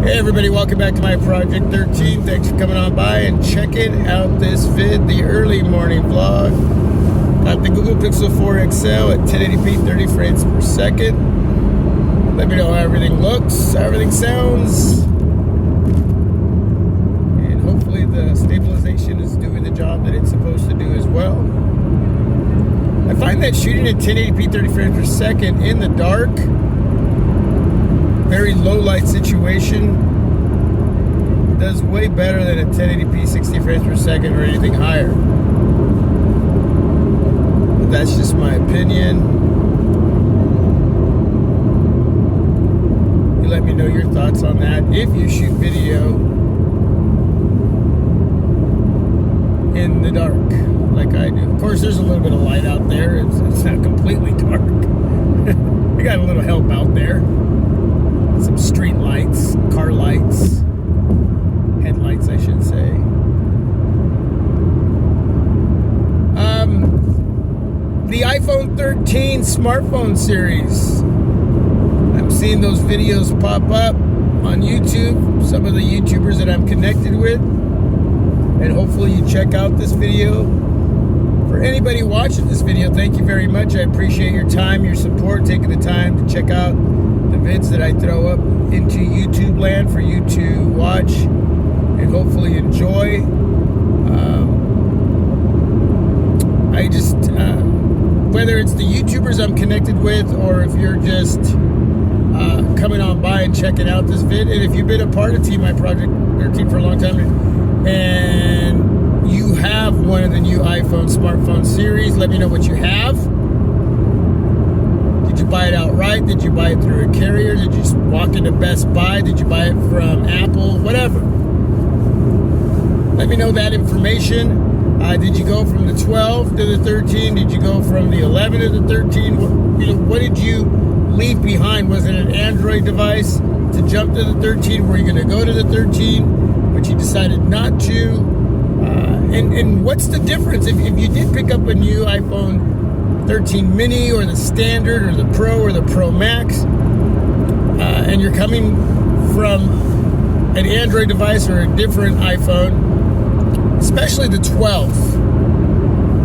Hey everybody, welcome back to my Project 13. Thanks for coming on by and checking out this the early morning vlog. Got the Google Pixel 4 XL at 1080p 30 frames per second. Let me know how everything looks, how everything sounds. And hopefully the stabilization is doing the job that it's supposed to do as well. I find that shooting at 1080p 30 frames per second in the dark, very low light situation, does way better than a 1080p 60 frames per second or anything higher. But that's just my opinion. You let me know your thoughts on that if you shoot video in the dark like I do. Of course, there's a little bit of light out there. It's not completely dark. We got a little help out there. Some street lights, car lights, headlights, I should say. The iPhone 13 smartphone series. I'm seeing those videos pop up on YouTube, some of the YouTubers that I'm connected with, and hopefully you check out this video. For anybody watching this video, thank you very much. I appreciate your time, your support, taking the time to check out the vids that I throw up into YouTube land for you to watch and hopefully enjoy. I just, whether it's the YouTubers I'm connected with or if you're just coming on by and checking out this vid, and if you've been a part of Team My Project 13 for a long time and you have one of the new iPhone smartphone series, let me know what you have. Did you buy it outright? Did you buy it through a carrier? Did you just walk into Best Buy? Did you buy it from Apple? Whatever. Let me know that information. Did you go from the 12 to the 13? Did you go from the 11 to the 13? What did you leave behind? Was it an Android device to jump to the 13? Were you going to go to the 13, but you decided not to? And what's the difference if you did pick up a new iPhone 13 mini or the standard or the Pro or the Pro Max, and you're coming from an Android device or a different iPhone, especially the 12,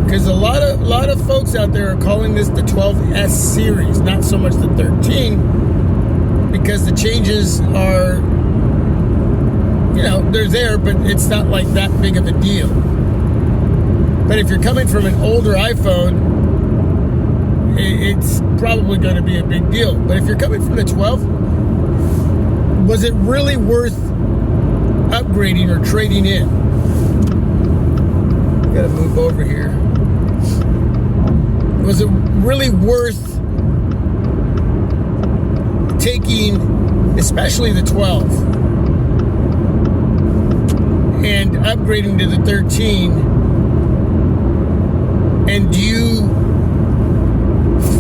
because a lot of folks out there are calling this the 12S series, not so much the 13, because the changes are, they're there, but it's not like that big of a deal. But if you're coming from an older iPhone, it's probably going to be a big deal. But if you're coming from the 12, was it really worth upgrading or trading in? Gotta move over here. Was it really worth taking, especially the 12, and upgrading to the 13? And do you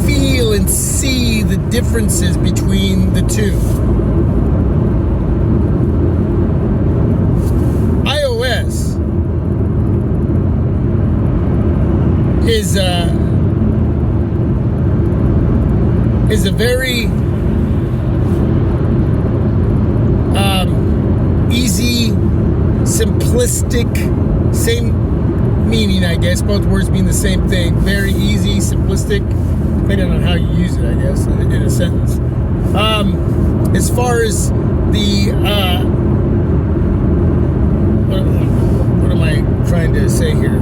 feel and see the differences between the two? iOS is a very easy, simplistic, same meaning, I guess, both words mean the same thing. Very easy, simplistic, depending on how you use it, I guess, in a sentence. As far as the what am I trying to say here?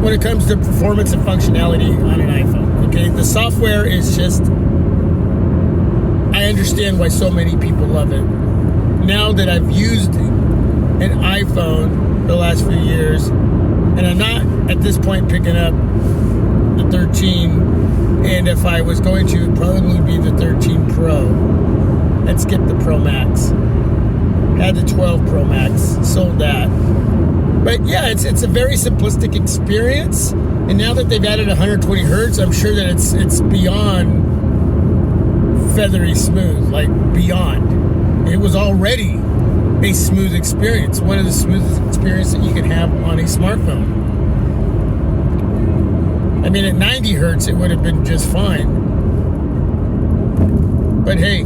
When it comes to performance and functionality on an iPhone, okay, the software is just, I understand why so many people love it. Now that I've used an iPhone the last few years, and I'm not at this point picking up the 13, and if I was going to, it'd probably be the 13 Pro and skip the Pro Max. Had the 12 Pro Max, sold that. But yeah, it's a very simplistic experience, and now that they've added 120 hertz, I'm sure that it's beyond feathery smooth, like beyond. It was already a smooth experience, one of the smoothest experiences that you can have on a smartphone. I mean, at 90 hertz, it would have been just fine. But hey,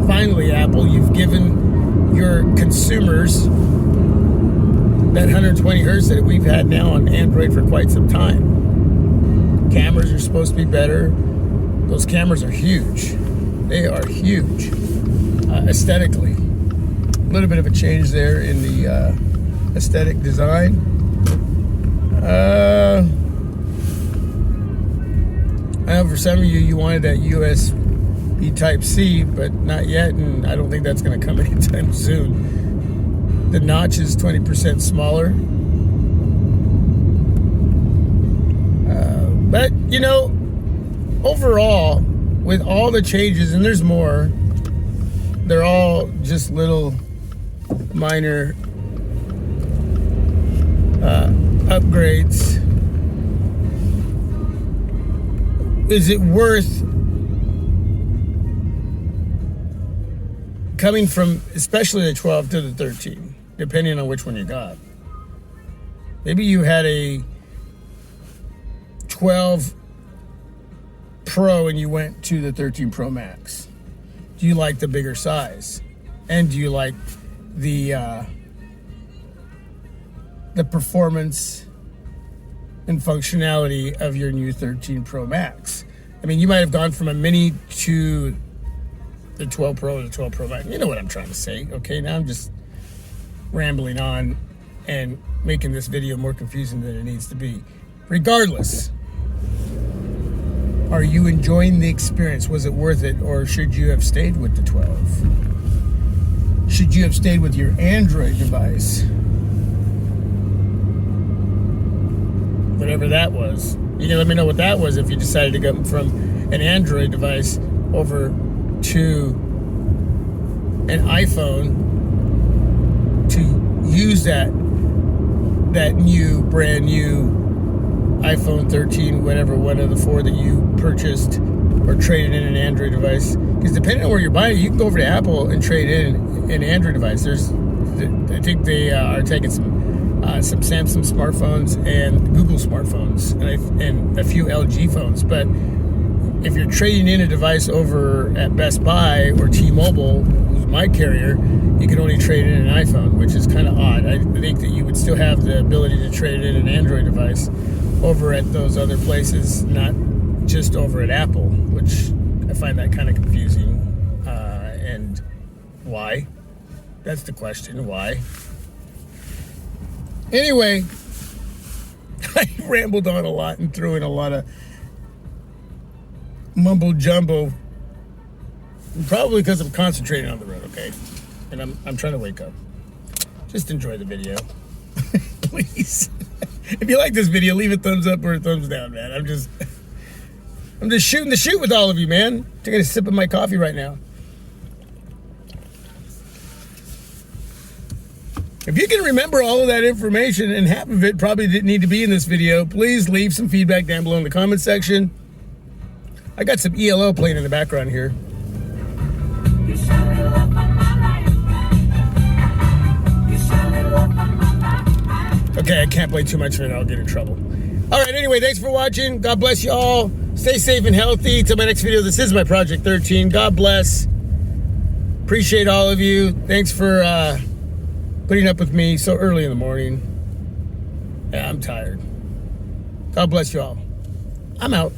finally, Apple, you've given your consumers that 120 hertz that we've had now on Android for quite some time. Cameras are supposed to be better. Those cameras are huge. They are huge. Aesthetically. A little bit of a change there in the aesthetic design. I know for some of you wanted that USB Type-C, but not yet, and I don't think that's going to come anytime soon. The notch is 20% smaller. But, you know, overall, with all the changes, and there's more, they're all just little minor upgrades. Is it worth coming from, especially the 12 to the 13, depending on which one you got? Maybe you had a 12 Pro and you went to the 13 Pro Max. Do you like the bigger size? And do you like the performance and functionality of your new 13 Pro Max? I mean, you might have gone from a mini to the 12 Pro to the 12 Pro Max. You know what I'm trying to say, okay? Now I'm just rambling on and making this video more confusing than it needs to be. Regardless, are you enjoying the experience? Was it worth it, or should you have stayed with the 12? Should you have stayed with your Android device? Whatever that was. You can let me know what that was if you decided to go from an Android device over to an iPhone to use that brand new iPhone 13, whatever, one of the four that you purchased or traded in an Android device. Because depending on where you're buying it, you can go over to Apple and trade in an Android device. I think they are taking some Samsung smartphones and Google smartphones and a few LG phones. But if you're trading in a device over at Best Buy or T-Mobile, who's my carrier, you can only trade in an iPhone, which is kind of odd. I think that you would still have the ability to trade in an Android device over at those other places, not just over at Apple, which I find that kind of confusing. And why? That's the question. Why? Anyway, I rambled on a lot and threw in a lot of mumbo jumbo, probably because I'm concentrating on the road, okay? And I'm trying to wake up. Just enjoy the video, please. If you like this video, leave a thumbs up or a thumbs down, man. I'm just shooting the shoot with all of you, man. Taking a sip of my coffee right now. If you can remember all of that information, and half of it probably didn't need to be in this video, please leave some feedback down below in the comment section. I got some ELO playing in the background here. Okay, I can't play too much of it. I'll get in trouble. All right, anyway, thanks for watching. God bless you all. Stay safe and healthy. Till my next video, this is my Project 13. God bless. Appreciate all of you. Thanks for putting up with me so early in the morning. Yeah, I'm tired. God bless you all. I'm out.